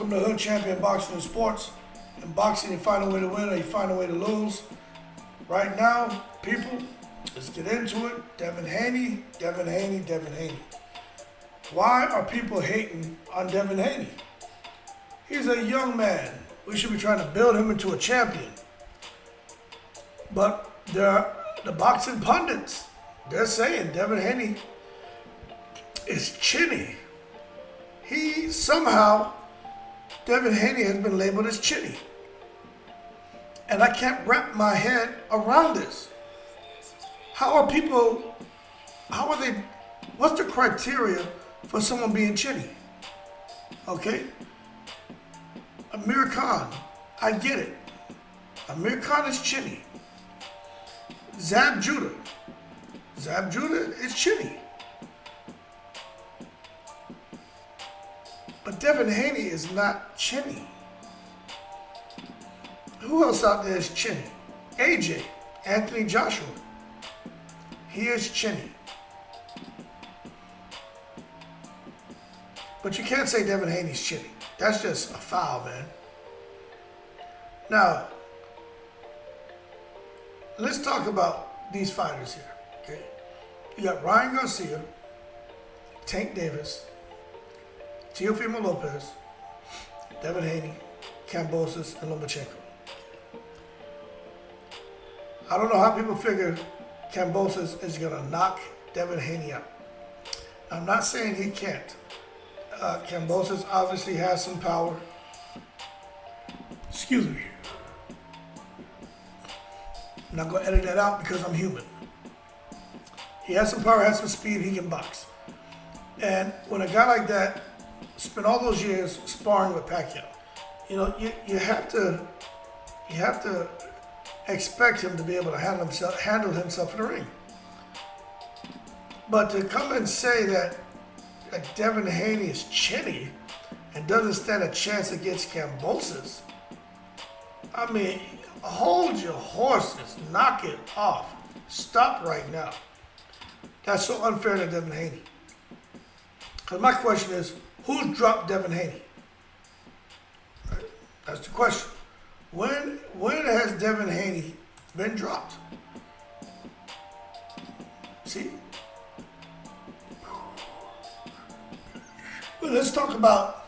Welcome to Hood Champion Boxing and Sports. In boxing, you find a way to win or you find a way to lose. Right now, people, let's get into it. Devin Haney, Devin Haney, Devin Haney. Why are people hating on Devin Haney? He's a young man. We should be trying to build him into a champion. But the boxing pundits, they're saying Devin Haney is chinny. Devin Haney has been labeled as chinny. And I can't wrap my head around this. What's the criteria for someone being chinny? Okay? Amir Khan, I get it. Amir Khan is chinny. Zab Judah is chinny. But Devin Haney is not chinny. Who else out there is chinny? AJ, Anthony Joshua. He is chinny. But you can't say Devin Haney's chinny. That's just a foul, man. Now, let's talk about these fighters here, okay? You got Ryan Garcia, Tank Davis, Teofimo Lopez, Devin Haney, Kambosos, and Lomachenko. I don't know how people figure Kambosos is going to knock Devin Haney out. I'm not saying he can't. Kambosos obviously has some power. Excuse me. I'm not going to edit that out because I'm human. He has some power, has some speed, he can box. And when a guy like that spent all those years sparring with Pacquiao, you have to expect him to be able to handle himself in the ring. But to come and say that Devin Haney is chinny and doesn't stand a chance against Kambosos, I mean, hold your horses, knock it off. Stop right now. That's so unfair to Devin Haney. Because my question is, who's dropped Devin Haney? Right? That's the question. When has Devin Haney been dropped? See? Well, let's talk about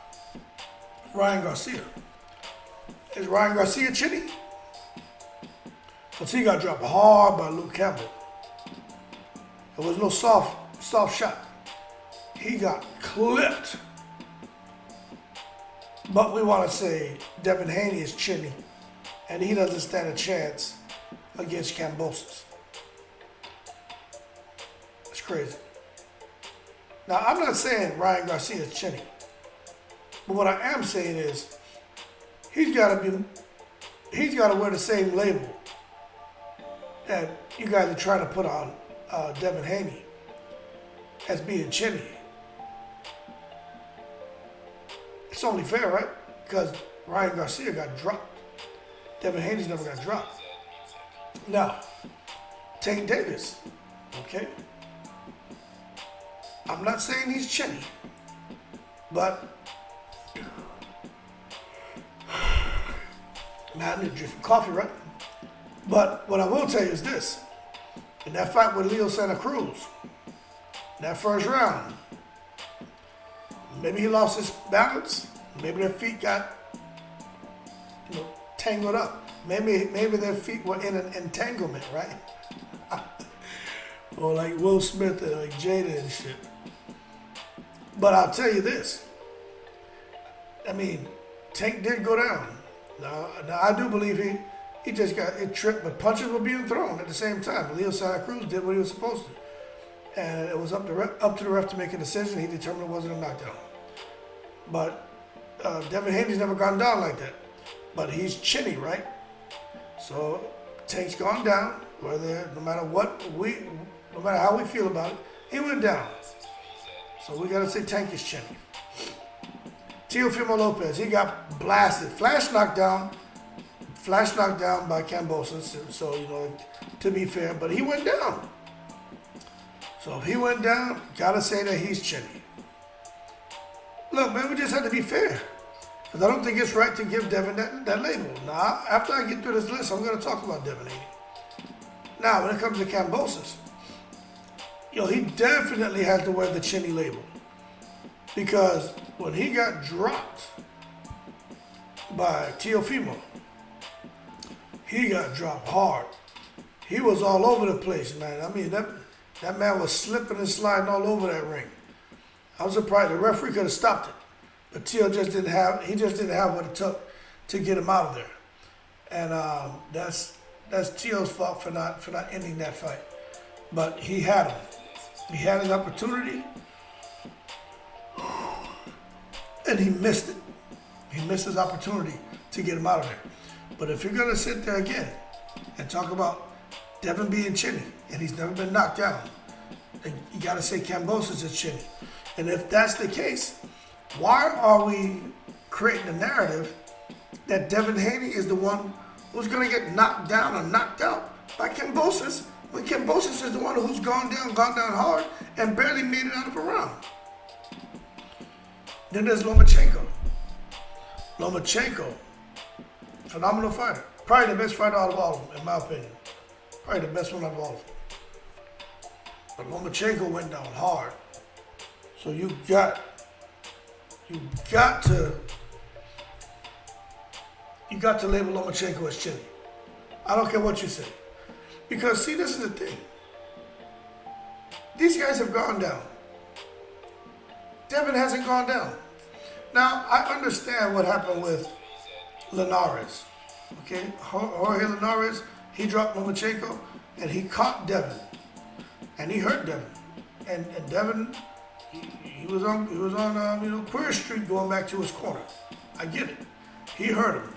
Ryan Garcia. Is Ryan Garcia chinny? Because he got dropped hard by Luke Campbell. There was no soft shot. He got clipped. But we want to say Devin Haney is chinny, and he doesn't stand a chance against Kambosos. It's crazy. Now, I'm not saying Ryan Garcia is chinny, but what I am saying is he's got to wear the same label that you guys are trying to put on Devin Haney as being chinny. It's only fair, right? Because Ryan Garcia got dropped. Devin Haney's never got dropped. Now, Tank Davis, okay? I'm not saying he's chinny, but man, I need to drink some coffee, right? But what I will tell you is this. In that fight with Leo Santa Cruz, that first round, maybe he lost his balance. Maybe their feet got, tangled up. Maybe their feet were in an entanglement, right? Or like Will Smith and like Jada and shit. But I'll tell you this. I mean, Tank did go down. Now I do believe he just got tripped, but punches were being thrown at the same time. Leo Santa Cruz did what he was supposed to. And it was up to the ref to make a decision. He determined it wasn't a knockdown. But Devin Haney's never gone down like that. But he's chinny, right? So Tank's gone down. No matter how we feel about it, he went down. So we gotta say Tank is chinny. Teofimo Lopez, he got blasted. Flash knocked down by Kambosos. So, to be fair, but he went down. So if he went down, gotta say that he's chinny. Look, man, we just have to be fair. Because I don't think it's right to give Devin that label. Now, after I get through this list, I'm going to talk about Devin Haney. Now, when it comes to Kambosos, he definitely has to wear the chinny label. Because when he got dropped by Teofimo, he got dropped hard. He was all over the place, man. I mean, that man was slipping and sliding all over that ring. I was surprised the referee could have stopped it, but Teo just didn't have what it took to get him out of there, and that's Teo's fault for not ending that fight. But he had him. He had his opportunity, and he missed it. He missed his opportunity to get him out of there. But if you're gonna sit there again and talk about Devin being chinny, and he's never been knocked down, then you gotta say Kambosos is chinny. And if that's the case, why are we creating a narrative that Devin Haney is the one who's gonna get knocked down or knocked out by Kambosos, when Kambosos is the one who's gone down hard and barely made it out of a round? Then there's Lomachenko. Lomachenko, phenomenal fighter. Probably the best fighter out of all of them, in my opinion. Probably the best one out of all of them. But Lomachenko went down hard. So you got to label Lomachenko as chinny. I don't care what you say. Because see, this is the thing. These guys have gone down. Devin hasn't gone down. Now, I understand what happened with Linares. Okay, Jorge Linares, he dropped Lomachenko and he caught Devin. And he hurt Devin. And Devin, he was on Queer Street going back to his corner. I get it. He hurt him.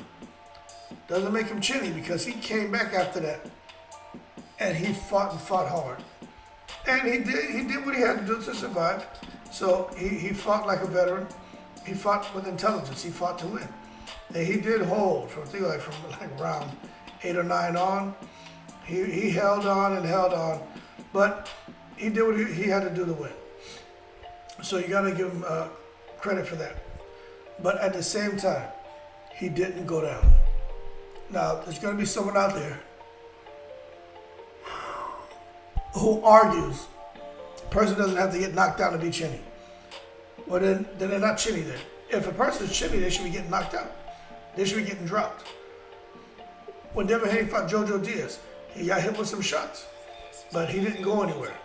Doesn't make him chinny because he came back after that and he fought hard. And he did what he had to do to survive. So he fought like a veteran. He fought with intelligence. He fought to win. And he did hold from round 8 or 9 on. He held on, but he did what he had to do to win. So you got to give him credit for that. But at the same time, he didn't go down. Now, there's going to be someone out there who argues a person doesn't have to get knocked down to be chinny. Well, then they're not chinny then. If a person is chinny, they should be getting knocked out. They should be getting dropped. When Devin Haney fought Jojo Diaz, he got hit with some shots, but he didn't go anywhere.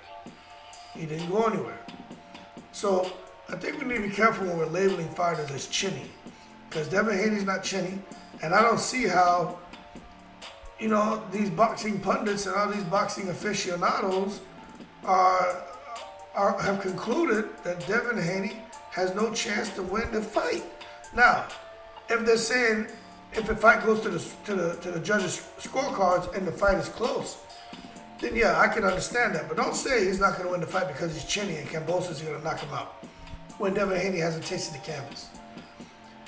So I think we need to be careful when we're labeling fighters as chinny, because Devin Haney's not chinny, and I don't see how, these boxing pundits and all these boxing aficionados have concluded that Devin Haney has no chance to win the fight. Now, if they're saying if the fight goes to the judges' scorecards and the fight is close, then yeah, I can understand that. But don't say he's not going to win the fight because he's chinny and Kambosos is going to knock him out when Devin Haney hasn't tasted the canvas.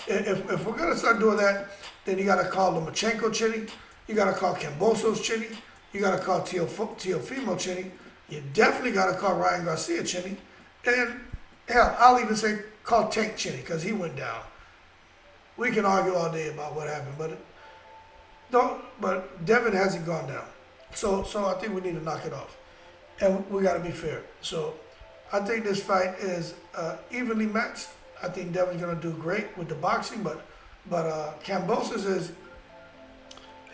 If we're going to start doing that, then you got to call Lomachenko chinny, you got to call Kambosos chinny, you got to call Teofimo chinny, you definitely got to call Ryan Garcia chinny, and hell, I'll even say call Tank chinny because he went down. We can argue all day about what happened, but Devin hasn't gone down. So I think we need to knock it off. And we got to be fair. So I think this fight is evenly matched. I think Devin's going to do great with the boxing, but Kambosos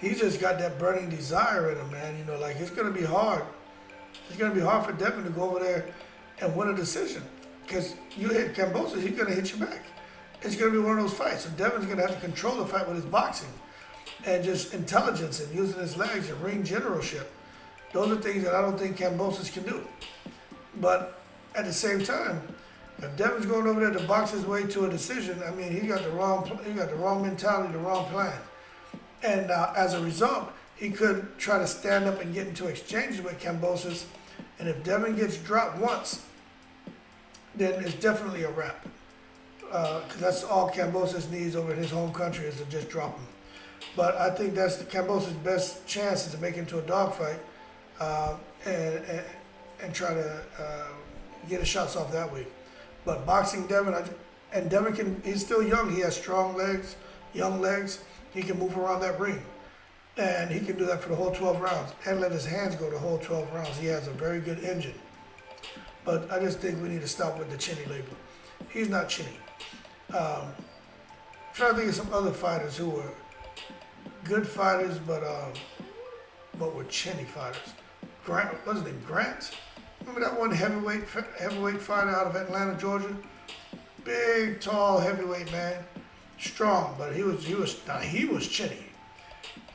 he just got that burning desire in him, man. It's going to be hard. It's going to be hard for Devin to go over there and win a decision. Because you hit Kambosos, he's going to hit you back. It's going to be one of those fights. So Devin's going to have to control the fight with his boxing and just intelligence and using his legs and ring generalship. Those are things that I don't think Kambosos can do. But at the same time, if Devin's going over there to box his way to a decision, I mean, he got the wrong mentality, the wrong plan. And as a result, he could try to stand up and get into exchanges with Kambosos. And if Devin gets dropped once, then it's definitely a wrap. Because that's all Kambosos needs over in his home country is to just drop him. But I think that's Kambosos' best chance is to make it into a dogfight and try to get his shots off that way. But boxing Devin, And Devin he's still young. He has strong legs, young legs. He can move around that ring. And he can do that for the whole 12 rounds and let his hands go the whole 12 rounds. He has a very good engine. But I just think we need to stop with the chinny label. He's not chinny. I'm trying to think of some other fighters who were good fighters, but were chinny fighters. Grant, what's his name? Grant? Remember that one heavyweight fighter out of Atlanta, Georgia? Big, tall, heavyweight man, strong, but he was chinny.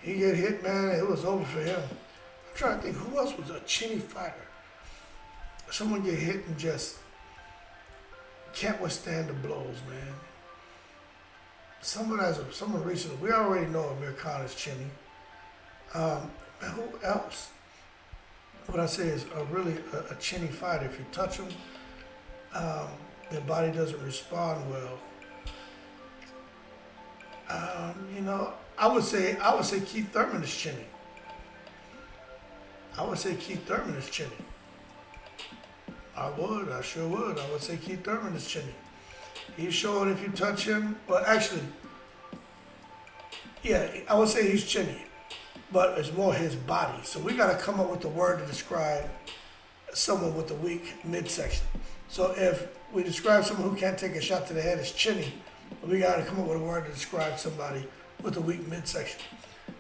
He get hit, man, it was over for him. I'm trying to think who else was a chinny fighter. Someone get hit and just can't withstand the blows, man. Someone recently, we already know Amir Khan is chinny. Who else? What I say is a chinny fighter. If you touch him, their body doesn't respond well. I would say Keith Thurman is chinny. I would say Keith Thurman is chinny. I sure would. I would say Keith Thurman is chinny. He's showing if you touch him, well actually, yeah, I would say he's chinny, but it's more his body. So we got to come up with a word to describe someone with a weak midsection. So if we describe someone who can't take a shot to the head as chinny, we got to come up with a word to describe somebody with a weak midsection.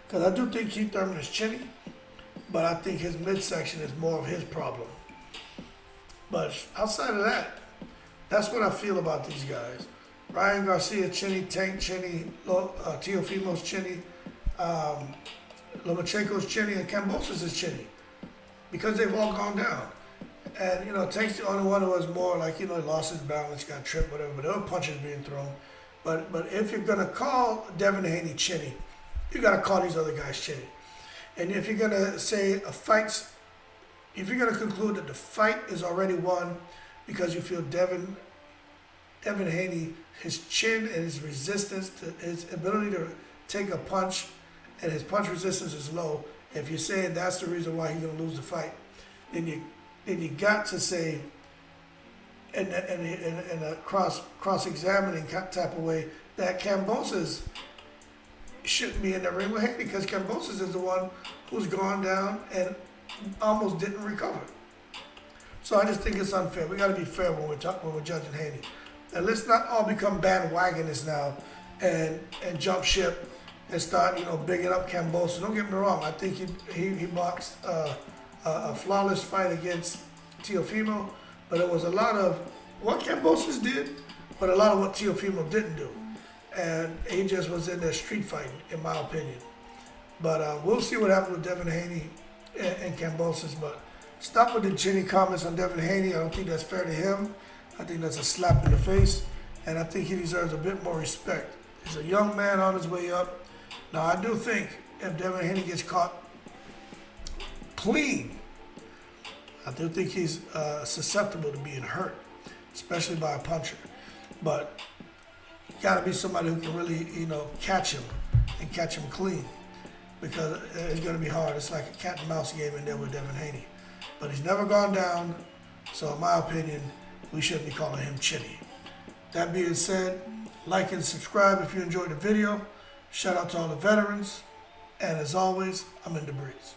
Because I do think Keith Thurman is chinny, but I think his midsection is more of his problem. But outside of that, that's what I feel about these guys. Ryan Garcia, chinny. Tank, chinny. Teofimo's chinny. Lomachenko's chinny. And Kambosos is chinny. Because they've all gone down. And, Tank's the only one who was more like, he lost his balance, got tripped, whatever. But there were punches being thrown. But if you're going to call Devin Haney chinny, you got to call these other guys chinny. And if you're going to say if you're going to conclude that the fight is already won because you feel Devin Haney, his chin and his resistance, his ability to take a punch and his punch resistance is low, if you're saying that's the reason why he's going to lose the fight, then you got to say, in a cross-examining type of way, that Kambosos shouldn't be in the ring with Haney because Kambosos is the one who's gone down and almost didn't recover. So I just think it's unfair. We got to be fair when we're judging Haney. And let's not all become bandwagonists now and jump ship and start bigging up Kambosos. Don't get me wrong. I think he boxed a flawless fight against Teofimo, but it was a lot of what Kambosos did, but a lot of what Teofimo didn't do. And he just was in there street fighting, in my opinion. But we'll see what happens with Devin Haney and Kambosos. But stop with the chinny comments on Devin Haney. I don't think that's fair to him. I think that's a slap in the face. And I think he deserves a bit more respect. He's a young man on his way up. Now, I do think if Devin Haney gets caught clean, I do think he's susceptible to being hurt, especially by a puncher. But you got to be somebody who can really, catch him and catch him clean, because it's going to be hard. It's like a cat and mouse game in there with Devin Haney. But he's never gone down, so in my opinion, we shouldn't be calling him chinny. That being said, like and subscribe if you enjoyed the video. Shout out to all the veterans. And as always, I'm in the breeze.